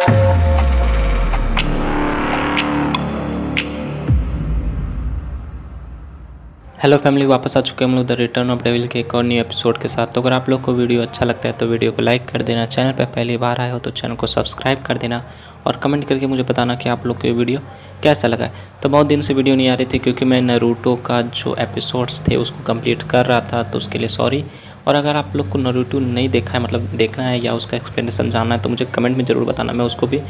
Hello family, वापस आ चुके हैं हम लोग द रिटर्न ऑफ डेविल के एक और न्यू एपिसोड के साथ। तो अगर आप लोग को वीडियो अच्छा लगता है तो वीडियो को लाइक कर देना, चैनल पर पहली बार आए हो तो चैनल को सब्सक्राइब कर देना और कमेंट करके मुझे बताना कि आप लोग को ये वीडियो कैसा लगा है। तो बहुत दिन से वीडियो नहीं आ रही थी क्योंकि मैं नारुतो का जो एपिसोड्स थे उसको कंप्लीट कर रहा था, तो उसके लिए सॉरी। और अगर आप लोग को नारुतो नहीं देखा है, मतलब देखना है या उसका एक्सप्लेनेशन जानना है, तो मुझे कमेंट में ज़रूर बताना, मैं उसको भी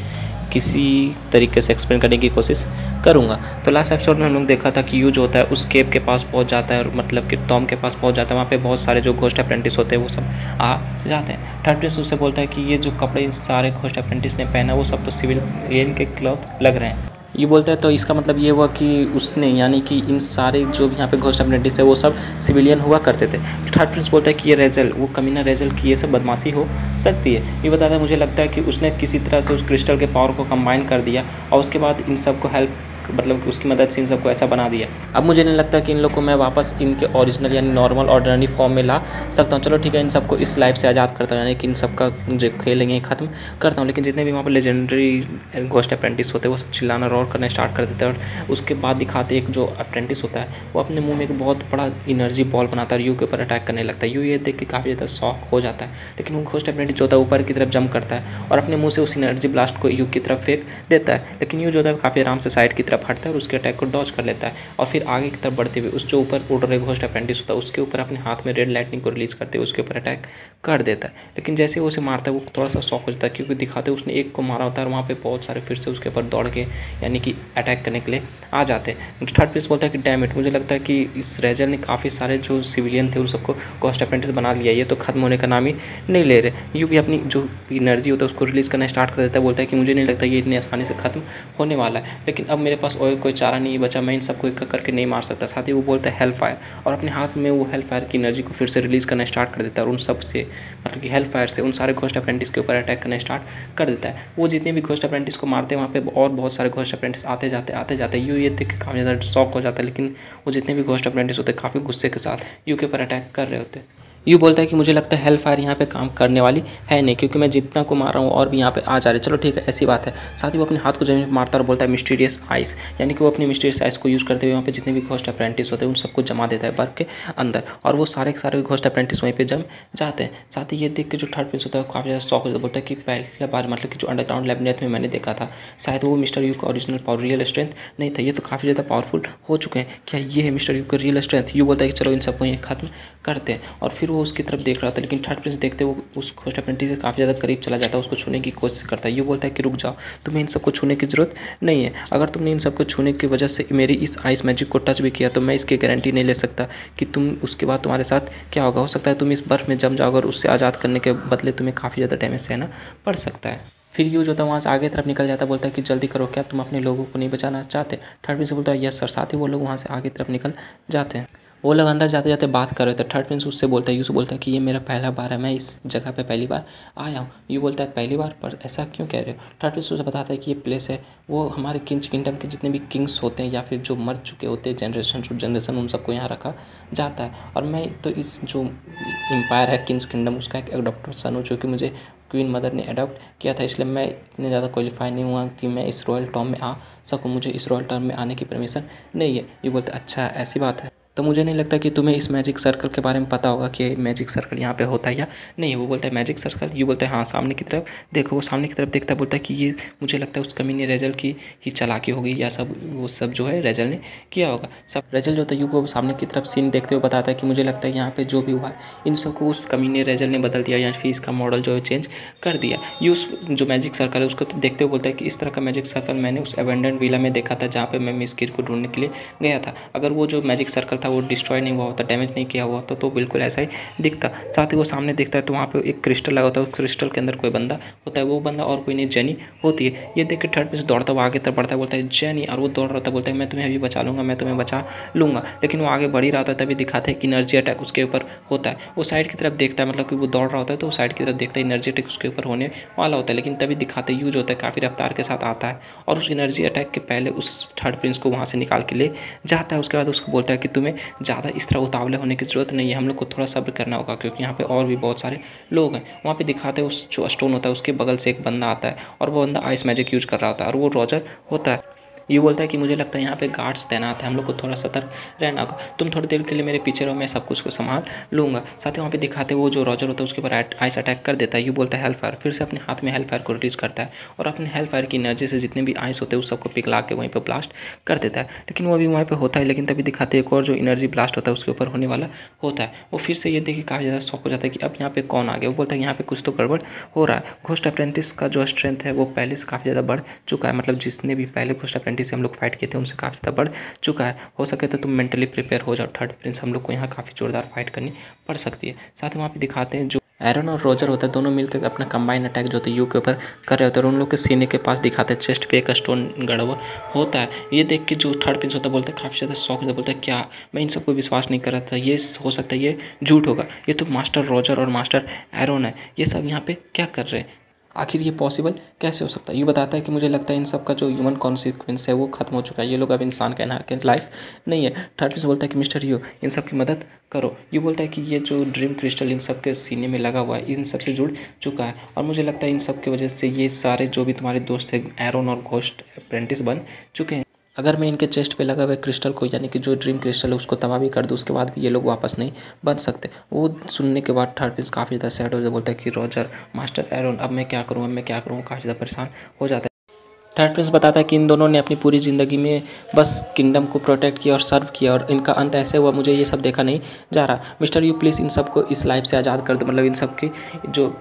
किसी तरीके से एक्सप्लेन करने की कोशिश करूँगा। तो लास्ट एपिसोड में हम लोग देखा था कि यू जो होता है उस केव के पास पहुँच जाता है और मतलब कि टॉम के पास पहुँच जाता है। वहाँ पे बहुत सारे जो घोस्ट अप्रेंटिस होते हैं वो सब आ जाते हैं। थर्ड प्रिंस उससे बोलता है कि ये जो कपड़े इन सारे घोस्ट अप्रेंटिस ने पहना वो सब तो सिविलियन के क्लॉथ लग रहे हैं। ये बोलता है तो इसका मतलब ये हुआ कि उसने, यानी कि इन सारे जो यहाँ पे घोस्ट अप्रेंटिस है वो सब सिविलियन हुआ करते थे। थर्ड प्रिंस बोलता है कि ये रेजल, वो कमीना रेजल की ये सब बदमाशी हो सकती है। ये बताता है मुझे लगता है कि उसने किसी तरह से उस क्रिस्टल के पावर को कंबाइन कर दिया और उसके बाद इन सबको हेल्प, मतलब कि उसकी मदद से इन सबको ऐसा बना दिया। अब मुझे नहीं लगता कि इन लोग को मैं वापस इनके ओरिजिनल यानी नॉर्मल ऑर्डिनरी फॉर्म में ला सकता हूँ। चलो ठीक है, इन सबको इस लाइफ से आज़ाद करता हूँ, यानी कि इन सबका जो खेलेंगे ख़त्म करता हूँ। लेकिन जितने भी वहाँ पर लेजेंडरी घोस्ट अप्रेंटिस होते हैं वो सब चिल्लाना रोर करना स्टार्ट कर देते हैं। और उसके बाद दिखाते एक जो अप्रेंटिस होता है वो अपने मुँह में एक बहुत बड़ा एनर्जी बॉल बनाता है और यू के ऊपर अटैक करने लगता है। यू ये देख के काफ़ी ज़्यादा शॉक हो जाता है, लेकिन वो घोस्ट अप्रेंटिस जो होता है ऊपर की तरफ जंप करता है और अपने मुँह से उस एनर्जी ब्लास्ट को यू की तरफ फेंक देता है। लेकिन यू जो होता है काफ़ी आराम से साइड की तरफ हटता है और उसके अटैक को डॉज कर लेता है और फिर आगे की तरफ बढ़ते हुए उस जो ऊपर उड़ रहे घोस्ट अप्रेंटिस होता है उसके ऊपर अपने हाथ में रेड लाइटनिंग को रिलीज करते हुए उसके ऊपर अटैक कर देता है। लेकिन जैसे वो उसे मारता है वो थोड़ा सा शॉक हो जाता है क्योंकि दिखाते उसने एक को मारा होता है और वहाँ पे बहुत सारे फिर से उसके ऊपर दौड़ के यानी कि अटैक करने के लिए आ जाते हैं। थर्ड प्रिंस बोलता है कि डैम इट, मुझे लगता है कि इस रेजल ने काफ़ी सारे जो सिविलियन थे उन सबको घोस्ट अप्रेंटिस बना लिया, ये तो खत्म होने का नाम ही नहीं ले रहे। यू भी अपनी जो एनर्जी होता है उसको रिलीज़ करना स्टार्ट कर देता है। बोलता है कि मुझे नहीं लगता ये इतनी आसानी से खत्म होने वाला है, लेकिन अब मेरे पास और कोई चारा नहीं बचा, मैं इन सबको एक करके नहीं मार सकता। साथ ही वो बोलता है हेल फायर और अपने हाथ में वो हेल फायर की एनर्जी को फिर से रिलीज़ करना स्टार्ट कर देता है और उन सब से, मतलब कि हेल फायर से उन सारे घोस्ट अप्रेंटिस के ऊपर अटैक करना स्टार्ट कर देता है। वो जितने भी घोस्ट अप्रेंटिस को मारते हैं वहाँ पे और बहुत सारे घोस्ट अप्रेंटिस आते जाते यू ये देख के काफ़ी ज़्यादा शॉक हो जाता है। लेकिन वो जितने भी घोस्ट अप्रेंटिस होते हैं काफ़ी गुस्से के साथ यू के ऊपर अटैक कर रहे होते हैं। यू बोलता है कि मुझे लगता है हेल फायर यहाँ पे काम करने वाली है नहीं, क्योंकि मैं जितना को मार रहा हूँ और भी यहाँ पे आ जा रहे। चलो ठीक है, ऐसी बात है। साथ ही वो अपने हाथ को जमीन पर मारता और बोलता है मिस्टीरियस आइस, यानी कि वो अपनी मिस्टीरियस आइस को यूज़ करते हुए वहाँ पे जितने भी घोस्ट अप्रेंटिस होते हैं उन सबको जमा देता है बर्फ के अंदर और वो सारे के सारे घोस्ट अप्रेंटिस वहीं पर जम जाते हैं। साथ ही ये देख के जो थर्ड प्रिंस होता है काफ़ी ज़्यादा शॉक हो जाता है। बोलता है कि पहली बार मतलब कि जो अंडरग्राउंड लैबिरिंथ में मैंने देखा था शायद वो मिस्टर यू का ओरिजिनल पावर रियल स्ट्रेंथ नहीं था, ये तो काफ़ी ज़्यादा पावरफुल हो चुके हैं, क्या ये है मिस्टर यू का रियल स्ट्रेंथ? यू बोलता है कि चलो इन सबको ये खत्म करते हैं और फिर वो उसकी तरफ देख रहा था। लेकिन थर्ड प्रिंस देखते वो उस घोस्ट अप्रेंटिस से काफ़ी ज़्यादा करीब चला जाता है, उसको छूने की कोशिश करता है। ये बोलता है कि रुक जाओ, तुम्हें इन सबको छूने की ज़रूरत नहीं है। अगर तुमने इन सबको छूने की वजह से मेरी इस आइस मैजिक को टच भी किया तो मैं इसकी गारंटी नहीं ले सकता कि तुम उसके बाद तुम्हारे साथ क्या होगा। हो सकता है तुम इस बर्फ़ में जम जाओगे और उससे आज़ाद करने के बदले तुम्हें काफ़ी ज़्यादा डैमेज सहना पड़ सकता है। फिर यू जो था वहाँ से आगे तरफ निकल जाता है। बोलता है कि जल्दी करो, क्या तुम अपने लोगों को नहीं बचाना चाहते? थर्ड प्रिंस बोलता है यस सर। साथ ही वो लोग वहाँ से आगे तरफ निकल जाते हैं। वो लोग अंदर जाते जाते बात कर रहे थे। थर्ड प्रिंस उससे बोलता है, यू से बोलता है कि ये मेरा पहला बार है, मैं इस जगह पे पहली बार आया हूँ। यू बोलता है पहली बार, पर ऐसा क्यों कह रहे हो? थर्ड प्रिंस उसे बताता है कि ये प्लेस है वो हमारे किंग्स किंगडम के जितने भी किंग्स होते हैं या फिर जो मर चुके होते हैं जनरेशन टू जनरेशन, उन सबको यहाँ रखा जाता है। और मैं तो इस जो एम्पायर है किंग्स किंगडम उसका एक एडॉप्टेड सन हूँ, जो कि मुझे क्वीन मदर ने अडॉप्ट किया था, इसलिए मैं इतने ज़्यादा क्वालिफाई नहीं हुआ कि मैं इस रॉयल टॉम में आ सकूँ, मुझे इस रॉयल टॉम में आने की परमिशन नहीं है। ये बोलते अच्छा ऐसी बात है, तो मुझे नहीं लगता कि तुम्हें इस मैजिक सर्कल के बारे में पता होगा कि मैजिक सर्कल यहाँ पे होता है या नहीं। वो बोलता है मैजिक सर्कल? ये बोलता है हाँ, सामने की तरफ देखो। वो सामने की तरफ देखता है, बोलता है कि ये मुझे लगता है उस कमीने रेजल की ही चालाकी होगी या सब वो सब जो है रेजल ने किया होगा। सब रेजल जो होता है यू को सामने की तरफ सीन देखते हुए बताता है कि मुझे लगता है यहाँ पे जो भी हुआ है इन सबको उस कमीने रेजल ने बदल दिया या फिर इसका मॉडल जो है चेंज कर दिया। ये उस जो मैजिक सर्कल है उसको तो देखते हुए बोलता है कि इस तरह का मैजिक सर्कल मैंने उस एबेंडेंट विला में देखा था जहाँ पे मैं मिस किर को ढूंढने के लिए गया था। अगर वो जो मैजिक सर्कल था वो डिस्ट्रॉय नहीं हुआ होता, डैमेज नहीं किया हुआ होता, तो बिल्कुल ऐसा ही दिखता। साथ ही वो सामने दिखता है तो वहाँ पे एक क्रिस्टल लगा होता है, उस क्रिस्टल के अंदर कोई बंदा होता है, वो बंदा और कोई नहीं जेनी होती है। ये देख के थर्ड प्रिंस दौड़ता हुआ आगे तरफ बढ़ता है, बोलता है जेनी, और वो दौड़ रहा था। बोलता है मैं तुम्हें अभी बचा लूँगा, मैं तुम्हें बचा लूँगा। लेकिन वो आगे बढ़ ही रहा था तभी दिखाते हैं एनर्जी अटैक उसके ऊपर होता है। वो साइड की तरफ देखता है, मतलब कि वो दौड़ रहा होता है तो वो साइड की तरफ देखता है एनर्जी अटैक उसके ऊपर होने वाला होता है। लेकिन तभी दिखाते यू जो होता है काफ़ी रफ्तार के साथ आता है और उस एनर्जी अटैक के पहले उस थर्ड प्रिंस को वहाँ से निकाल के ले जाता है। उसके बाद उसको बोलता है कि तुम्हें हमें ज़्यादा इस तरह उतावले होने की ज़रूरत नहीं है, हम लोग को थोड़ा सब्र करना होगा, क्योंकि यहाँ पे और भी बहुत सारे लोग हैं। वहाँ पे दिखाते हैं उस जो स्टोन होता है उसके बगल से एक बंदा आता है और वो बंदा आइस मैजिक यूज कर रहा होता है और वो रॉजर होता है। ये बोलता है कि मुझे लगता है यहाँ पे गार्ड्स तैनात है, हम लोग को थोड़ा सतर्क रहना होगा, तुम थोड़ी देर के लिए मेरे पीछे रहो, मैं सब कुछ को संभाल लूँगा। साथ ही वहाँ पे दिखाते वो जो रॉजर होता है उसके ऊपर आइस अटैक कर देता है। ये बोलता है हेल फायर, फिर से अपने हाथ में हेल फायर को रिलीज करता है और अपने हेल फायर की एनर्जी से जितने भी आइस होते हैं उस सबको पिघला के वहीं पर ब्लास्ट कर देता है। लेकिन वो अभी वहाँ पर होता है, लेकिन तभी दिखाते एक और जो एनर्जी ब्लास्ट होता है उसके ऊपर होने वाला होता है। वो फिर से ये देखिए काफ़ी ज़्यादा शॉक हो जाता है कि अब यहाँ पे कौन आ गया। वो बोलता है यहाँ पे कुछ तो गड़बड़ हो रहा है। घोस्ट अप्रेंटिस का जो स्ट्रेंथ है वो पहले से काफ़ी ज़्यादा बढ़ चुका है, मतलब जिसने भी पहले घोस्ट अप्रेंटिस से हम लोग फाइट किए थे उनसे काफ़ी ज़्यादा बढ़ चुका है। हो सके तो तुम मेंटली प्रिपेयर हो जाओ थर्ड प्रिंस, हम लोग को यहाँ काफ़ी जोरदार फाइट करनी पड़ सकती है। साथ ही वहाँ पे दिखाते हैं जो एरन और रॉजर होता है दोनों मिलकर अपना कंबाइन अटैक जो होता है यू के ऊपर कर रहे होते हैं और उन लोग के सीने के पास दिखाते हैं चेस्ट पे एक स्टोन गड़ा हुआ होता है। ये देख के जो थर्ड प्रिंस होता है बोलता है काफ़ी ज़्यादा शौक होता है, बोलता है क्या मैं इन सबको विश्वास नहीं कर रहा था, ये हो सकता है ये झूठ होगा, ये तो मास्टर रॉजर और मास्टर एरन है, ये सब यहाँ पे क्या कर रहे हैं, आखिर ये पॉसिबल कैसे हो सकता है। ये बताता है कि मुझे लगता है इन सब का जो ह्यूमन कॉन्सिक्वेंस है वो खत्म हो चुका है, ये लोग अब इंसान कहना के लायक नहीं है। थर्ड प्रिंस बोलता है कि मिस्टर यू इन सब की मदद करो। ये बोलता है कि ये जो ड्रीम क्रिस्टल इन सब के सीने में लगा हुआ है इन सब से जुड़ चुका है और मुझे लगता है इन सब की वजह से ये सारे जो भी तुम्हारे दोस्त थे एरन और घोस्ट अप्रेंटिस बन चुके हैं। अगर मैं इनके चेस्ट पे लगा हुए क्रिस्टल को यानी कि जो ड्रीम क्रिस्टल है उसको तबाह भी कर दूँ उसके बाद भी ये लोग वापस नहीं बन सकते। वो सुनने के बाद थर्ड प्रिंस काफ़ी ज़्यादा सैड हो जाता, बोलता है कि रॉजर मास्टर एरन अब मैं क्या करूँ, अब मैं क्या करूँ, काफ़ी ज़्यादा परेशान हो जाता है। थर्ड प्रिंस बताता है कि इन दोनों ने अपनी पूरी ज़िंदगी में बस किंगडम को प्रोटेक्ट किया और सर्व किया और इनका अंत ऐसे हुआ, मुझे ये सब देखा नहीं जा रहा। मिस्टर यू प्लीज़ इन सब को इस लाइफ से आज़ाद कर दो, मतलब इन सब की जो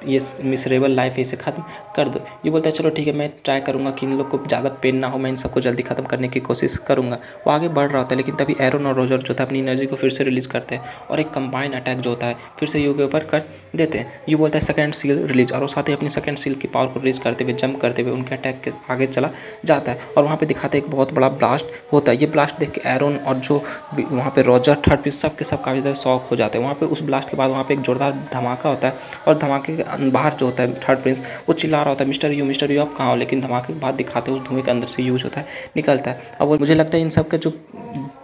ये मिसरेबल लाइफ है इसे ख़त्म कर दो। ये बोलता है चलो ठीक है मैं ट्राई करूँगा कि इन लोग को ज़्यादा पेन ना हो, मैं इन सबको जल्दी ख़त्म करने की कोशिश करूँगा। वो आगे बढ़ रहा होता है लेकिन तभी एरन और रॉजर जो था अपनी एनर्जी को फिर से रिलीज़ करते हैं और एक कंबाइन अटैक जो होता है फिर से यू के ऊपर कर देते हैं। ये बोलता है सेकंड सील रिलीज और वो साथ ही अपनी सेकंड सील की पावर को रिलीज करते हुए जंप करते हुए उनके अटैक के आगे चला जाता है और वहाँ पे दिखाते हैं एक बहुत बड़ा ब्लास्ट होता है। ये ब्लास्ट देख के एरन और जो वहाँ पे रॉजर थर्ड प्रिंस सब के सब काफ़ी ज़्यादा शॉक हो जाते हैं। वहाँ पे उस ब्लास्ट के बाद वहाँ पे एक जोरदार धमाका होता है और धमाके के बाहर जो होता है थर्ड प्रिंस वो चिल्ला रहा होता है मिस्टर यू आप कहाँ हो, लेकिन धमाके के बाद दिखाते हैं उस धुएं के अंदर से यूज होता है निकलता है। अब वो मुझे लगता है इन सब का जो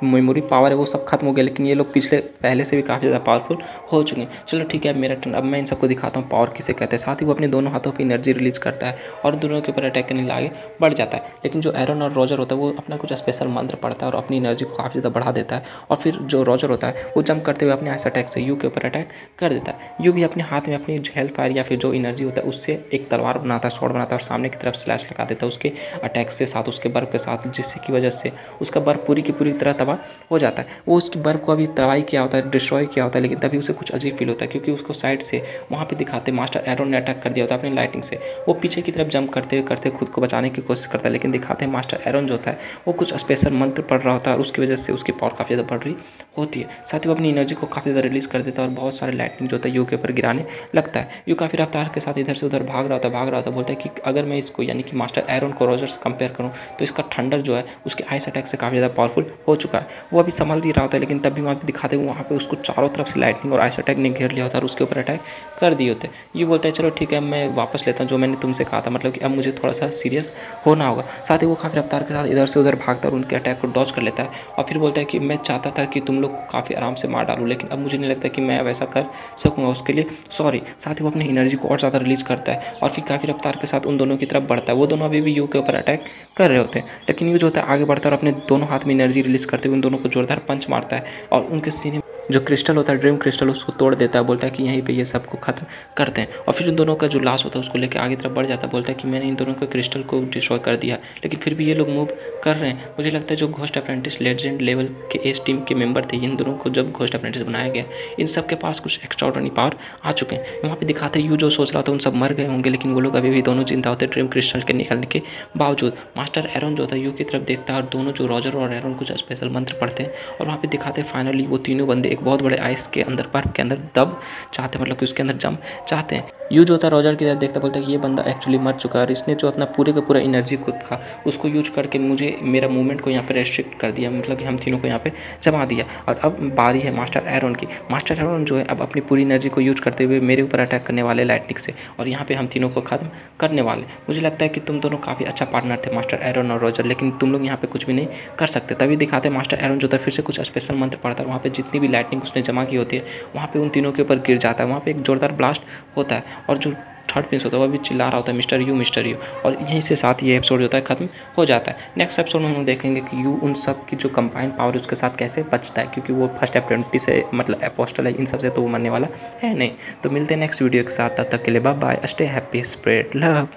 मेमोरी पावर है वो सब खत्म हो गया, लेकिन ये लोग पहले से भी काफ़ी ज़्यादा पावरफुल हो चुके हैं। चलो ठीक है अब मेरा टर्न, अब मैं इन सबको दिखाता हूँ पावर किसे कहते हैं। साथ ही वो अपने दोनों हाथों पर एनर्जी रिलीज करता है और दोनों के ऊपर अटैक करने आगे बढ़ जाता है। लेकिन जो एरन और रॉजर होता है वो अपना कुछ स्पेशल मंत्र पढ़ता है और अपनी एनर्जी को काफ़ी ज़्यादा बढ़ा देता है और फिर जो रॉजर होता है वो जंप करते हुए अपने आइस अटैक से यू के ऊपर अटैक कर देता है। यू भी अपने हाथ में अपनी हेल फायर या फिर जो एनर्जी होता है उससे एक तलवार बनाता है, शॉर्ट बनाता है और सामने की तरफ स्लैश लगा देता है उसके अटैक से साथ उसके बर्फ के साथ, जिससे की वजह से उसका बर्फ पूरी की पूरी तरह तबाह हो जाता है। वो उसकी बर्फ को अभी तबाही किया होता है, डिस्ट्रॉय किया होता है, लेकिन तभी उसे कुछ अजीब फील होता है क्योंकि उसको साइड से वहाँ पे दिखाते मास्टर एरन ने अटैक कर दिया होता है अपनी लाइटिंग से। वो पीछे की तरफ जंप करते खुद को बचाने की कोशिश करता है, लेकिन दिखाते हैं मास्टर एरन जो होता है वो कुछ स्पेशल मंत्र पढ़ रहा होता है और उसकी वजह से उसकी पावर काफ़ी ज़्यादा बढ़ रही होती है। साथ ही वो अपनी एनर्जी को काफ़ी ज़्यादा रिलीज़ कर देता है और बहुत सारे लाइटनिंग जो होता है यू के ऊपर गिराने लगता है। यू काफ़ी रफ्तार के साथ इधर से उधर भाग रहा होता, बोलता है कि अगर मैं इसको यानी कि मास्टर एरन को रॉजर से कंपेयर करूं तो इसका थंडर जो है उसके आइस अटैक से काफ़ी ज़्यादा पावरफुल हो चुका है। वो अभी संभल नहीं रहा होता है, लेकिन तब भी वहाँ पे दिखाते हैं वहाँ पे उसको चारों तरफ से लाइटनिंग और आइस अटैक ने घेर लिया होता है और उसके ऊपर अटैक कर दिए होते। ये बोलता है चलो ठीक है मैं वापस लेता हूँ जो मैंने तुमसे कहा था, मतलब कि अब मुझे थोड़ा सा सीरियस होना होगा। साथ ही वो काफ़ी रफ्तार के साथ इधर से उधर भागता और उनके अटैक को डॉज कर लेता है और फिर बोलता है कि मैं चाहता था कि तुम लोग को काफ़ी आराम से मार डालूँ, लेकिन अब मुझे नहीं लगता कि मैं वैसा कर सकूँगा, उसके लिए सॉरी। साथ ही वो अपनी एनर्जी को और ज़्यादा रिलीज करता है और फिर काफ़ी रफ्तार के साथ उन दोनों की तरफ बढ़ता है। वो दोनों अभी भी यू के ऊपर अटैक कर रहे होते हैं, लेकिन यू जो होता है आगे बढ़ता है और अपने दोनों हाथ में एनर्जी रिलीज करते हुए उन दोनों को जोरदार पंच मारता है और उनके सीने जो क्रिस्टल होता है ड्रीम क्रिस्टल उसको तोड़ देता है। बोलता है कि यहीं पे ये सबको खत्म करते हैं और फिर इन दोनों का जो लाश होता है उसको लेकर आगे तरफ बढ़ जाता है। बोलता है कि मैंने इन दोनों के क्रिस्टल को डिस्ट्रॉय कर दिया, लेकिन फिर भी ये लोग मूव कर रहे हैं। मुझे लगता है जो घोस्ट अप्रेंटिस लेजेंड लेवल के एस टीम के मेंबर थे, इन दोनों को जब घोस्ट अप्रेंटिस बनाया गया इन सब के पास कुछ एक्स्ट्राऑर्डिनरी पावर आ चुके हैं। वहाँ पे दिखाते यू जो सोच रहा था उन सब मर गए होंगे, लेकिन वो लोग अभी भी दोनों जिंदा होते ड्रीम क्रिस्टल के निकलने के बावजूद। मास्टर एरन जो था यू की तरफ देखता है और दोनों जो रॉजर और एरन कुछ स्पेशल मंत्र पढ़ते हैं और वहाँ पे दिखाते फाइनली वो तीनों बंदे एक बहुत बड़े आइस के अंदर, बर्फ के अंदर दब चाहते हैं, मतलब कि उसके अंदर जम चाहते हैं। यूज होता है रॉजर की तरफ देखता, बोलता है कि ये बंदा एक्चुअली मर चुका है और इसने जो अपना पूरे का पूरा एनर्जी खुद था उसको यूज करके मुझे मेरा मूवमेंट को यहाँ पे रेस्ट्रिक्ट कर दिया, मतलब कि हम तीनों को यहाँ पे जमा दिया। और अब बारी है मास्टर एरोन की। मास्टर एरोन जो है अब अपनी पूरी एनर्जी को यूज करते हुए मेरे ऊपर अटैक करने वाले लाइटनिंग से, और यहाँ पे हम तीनों को खत्म करने वाले। मुझे लगता है कि तुम दोनों काफ़ी अच्छा पार्टनर थे मास्टर एरोन और रॉजर, लेकिन तुम लोग यहाँ पे कुछ भी नहीं कर सकते। तभी दिखाते मास्टर एरोन जो था फिर से कुछ स्पेशल मंत्र पढ़ता है, वहाँ पे जितनी भी लाइटनिंग उसने जमा की होती है वहाँ पे उन तीनों के ऊपर गिर जाता है। वहाँ पे एक जोरदार ब्लास्ट होता है और जो थर्ड प्रिंस होता है वह भी चिल्ला रहा होता है मिस्टर यू मिस्टर यू, और यहीं से साथ ये एपिसोड होता है खत्म हो जाता है। नेक्स्ट एपिसोड में हम देखेंगे कि यू उन सब की जो कंबाइंड पावर उसके साथ कैसे बचता है, क्योंकि वो फर्स्ट अप्रेंटिस से मतलब अपोस्टल है, इन सब से तो वो मरने वाला है नहीं। तो मिलते हैं नेक्स्ट वीडियो के साथ, तब तक के लिए bye bye, stay happy, spread love.